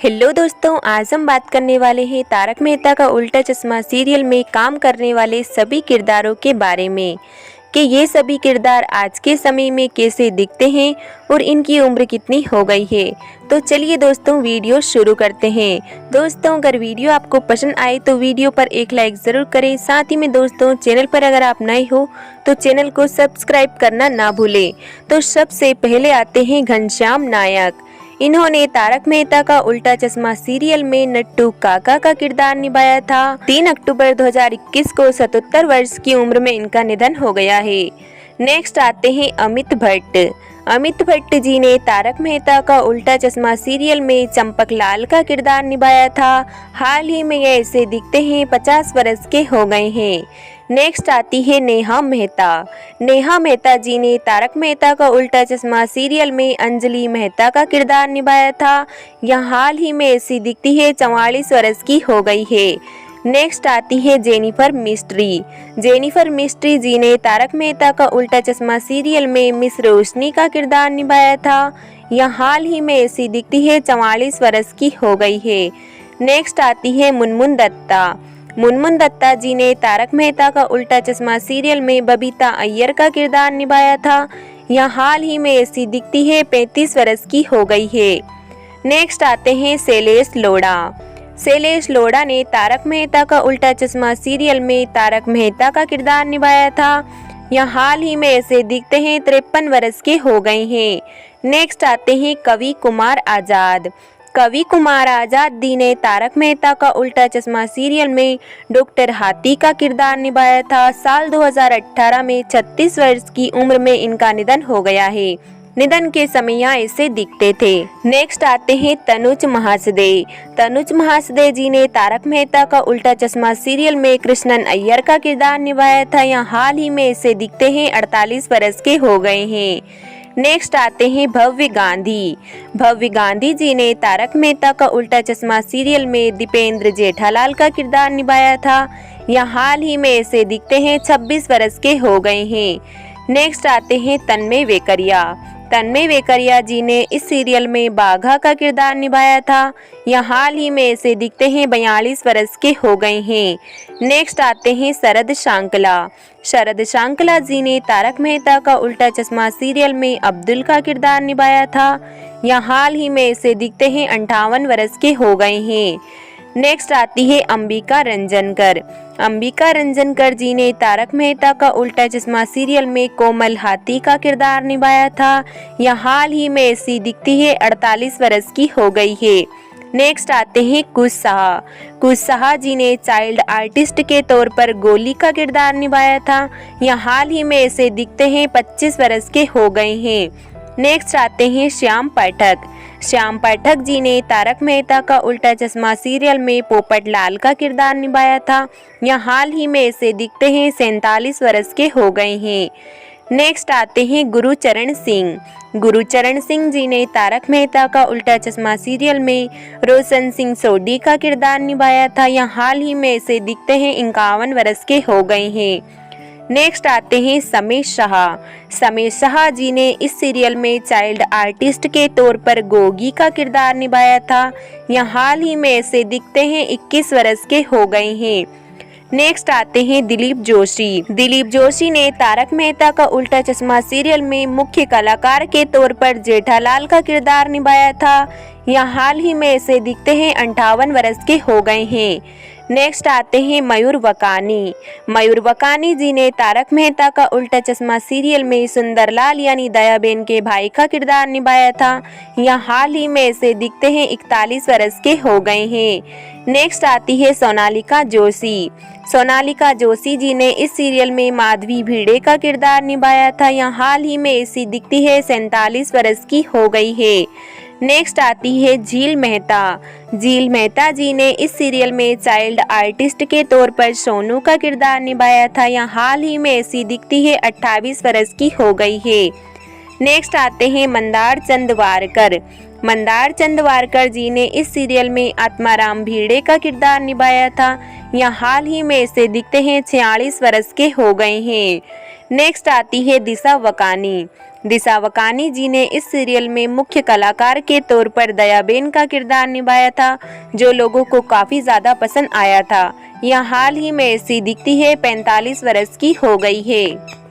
Hello दोस्तों, आज हम बात करने वाले हैं तारक मेहता का उल्टा चश्मा सीरियल में काम करने वाले सभी किरदारों के बारे में कि ये सभी किरदार आज के समय में कैसे दिखते हैं और इनकी उम्र कितनी हो गई है। तो चलिए दोस्तों, वीडियो शुरू करते हैं। दोस्तों, अगर वीडियो आपको पसंद आए तो वीडियो पर एक लाइक ज़रूर करें। साथ ही में दोस्तों, चैनल पर अगर आप नए हो तो चैनल को सब्सक्राइब करना ना भूलें। तो सबसे पहले आते हैं घनश्याम नायक। इन्होंने तारक मेहता का उल्टा चश्मा सीरियल में नट्टू काका का किरदार निभाया था। 3 अक्टूबर 2021 को 77 वर्ष की उम्र में इनका निधन हो गया है। नेक्स्ट आते हैं अमित भट्ट। अमित भट्ट जी ने तारक मेहता का उल्टा चश्मा सीरियल में चंपक लाल का किरदार निभाया था। हाल ही में ये ऐसे दिखते हैं 50 वर्ष के हो गए हैं। नेक्स्ट आती है नेहा मेहता। नेहा मेहता जी ने तारक मेहता का उल्टा चश्मा सीरियल में अंजलि मेहता का किरदार निभाया था। यह हाल ही में ऐसी दिखती है 44 वर्ष की हो गई है। नेक्स्ट आती है जेनिफर मिस्ट्री। जेनिफर मिस्ट्री जी ने तारक मेहता का उल्टा चश्मा सीरियल में मिस रोशनी का किरदार निभाया था। यह हाल ही में ऐसी दिखती है 44 वर्ष की हो गई है। नेक्स्ट आती है मुनमुन दत्ता। मुनमुन दत्ता जी ने तारक मेहता का उल्टा चश्मा सीरियल में बबीता अय्यर का किरदार निभाया था। यह हाल ही में ऐसी दिखती है 35 वर्ष की हो गई है। नेक्स्ट आते हैं शैलेश लोढ़ा। शैलेश लोढ़ा ने तारक मेहता का उल्टा चश्मा सीरियल में तारक मेहता का किरदार निभाया था। यह हाल ही में ऐसे दिखते हैं 53 वर्ष के हो गए हैं। नेक्स्ट आते हैं कवि कुमार आजाद। कवि कुमार आजाद जी ने तारक मेहता का उल्टा चश्मा सीरियल में डॉक्टर हाथी का किरदार निभाया था। साल 2018 में 36 वर्ष की उम्र में इनका निधन हो गया है। निधन के समय यहाँ ऐसे दिखते थे। नेक्स्ट आते हैं तनुज महासदे। तनुज महासदे जी ने तारक मेहता का उल्टा चश्मा सीरियल में कृष्णन अय्यर का किरदार निभाया था। यहाँ हाल ही में ऐसे दिखते हैं 48 वर्ष के हो गए हैं। नेक्स्ट आते हैं भव्य गांधी। भव्य गांधी जी ने तारक मेहता का उल्टा चश्मा सीरियल में दीपेंद्र जेठालाल का किरदार निभाया था। यह हाल ही में ऐसे दिखते हैं 26 वर्ष के हो गए हैं। नेक्स्ट आते हैं तन्मय वेकरिया। तन्मय वेकरिया जी ने इस सीरियल में बाघा का किरदार निभाया था। यह हाल ही में ऐसे दिखते हैं 42 वर्ष के हो गए हैं। नेक्स्ट आते हैं शरद शांकला। शरद शांकला जी ने तारक मेहता का उल्टा चश्मा सीरियल में अब्दुल का किरदार निभाया था। यह हाल ही में ऐसे दिखते हैं 58 वर्ष के हो गए हैं। नेक्स्ट आती है अंबिका रंजनकर। अंबिका रंजनकर जी ने तारक मेहता का उल्टा चश्मा सीरियल में कोमल हाथी का किरदार निभाया था। यह हाल ही में ऐसी दिखती है 48 वर्ष की हो गई है। नेक्स्ट आते हैं कुश साहा। कुश साहा जी ने चाइल्ड आर्टिस्ट के तौर पर गोली का किरदार निभाया था। यह हाल ही में ऐसे दिखते हैं 25 वर्ष के हो गए हैं। नेक्स्ट आते हैं श्याम पाठक। श्याम पाठक जी ने तारक मेहता का उल्टा चश्मा सीरियल में पोपट लाल का किरदार निभाया था। यह हाल ही में ऐसे दिखते हैं 47 वर्ष के हो गए हैं। नेक्स्ट आते हैं गुरुचरण सिंह। गुरुचरण सिंह जी ने तारक मेहता का उल्टा चश्मा सीरियल में रोशन सिंह सोडी का किरदार निभाया था। यह हाल ही में ऐसे दिखते हैं 51 वर्ष के हो गए हैं। नेक्स्ट आते हैं समीर शाह। समीर शाह जी ने इस सीरियल में चाइल्ड आर्टिस्ट के तौर पर गोगी का किरदार निभाया था। यह हाल ही में ऐसे दिखते हैं 21 वर्ष के हो गए हैं। नेक्स्ट आते हैं दिलीप जोशी। दिलीप जोशी ने तारक मेहता का उल्टा चश्मा सीरियल में मुख्य कलाकार के तौर पर जेठालाल का किरदार निभाया था। यह हाल ही में ऐसे दिखते हैं 58 वर्ष के हो गए हैं। नेक्स्ट आते हैं मयूर वकानी। मयूर वकानी जी ने तारक मेहता का उल्टा चश्मा सीरियल में सुंदरलाल यानी दयाबेन के भाई का किरदार निभाया था। यह हाल ही में ऐसे दिखते हैं 41 वर्ष के हो गए हैं। नेक्स्ट आती है सोनालिका जोशी। सोनालिका जोशी जी ने इस सीरियल में माधवी भिड़े का किरदार निभाया था। यह हाल ही में ऐसी दिखती है 47 वर्ष की हो गई है। नेक्स्ट आती है झील मेहता। झील मेहता जी ने इस सीरियल में चाइल्ड आर्टिस्ट के तौर पर सोनू का किरदार निभाया था। यह हाल ही में ऐसी दिखती है 28 वर्ष की हो गई है। नेक्स्ट आते हैं मंदार चंद वारकर। मंदार चंद वारकर जी ने इस सीरियल में आत्माराम भिड़े का किरदार निभाया था। यह हाल ही में ऐसे दिखते हैं 46 वर्ष के हो गए हैं। नेक्स्ट आती है दिशा वकानी। दिशा वकानी जी ने इस सीरियल में मुख्य कलाकार के तौर पर दयाबेन का किरदार निभाया था, जो लोगों को काफ़ी ज़्यादा पसंद आया था। यह हाल ही में ऐसी दिखती है 45 वर्ष की हो गई है।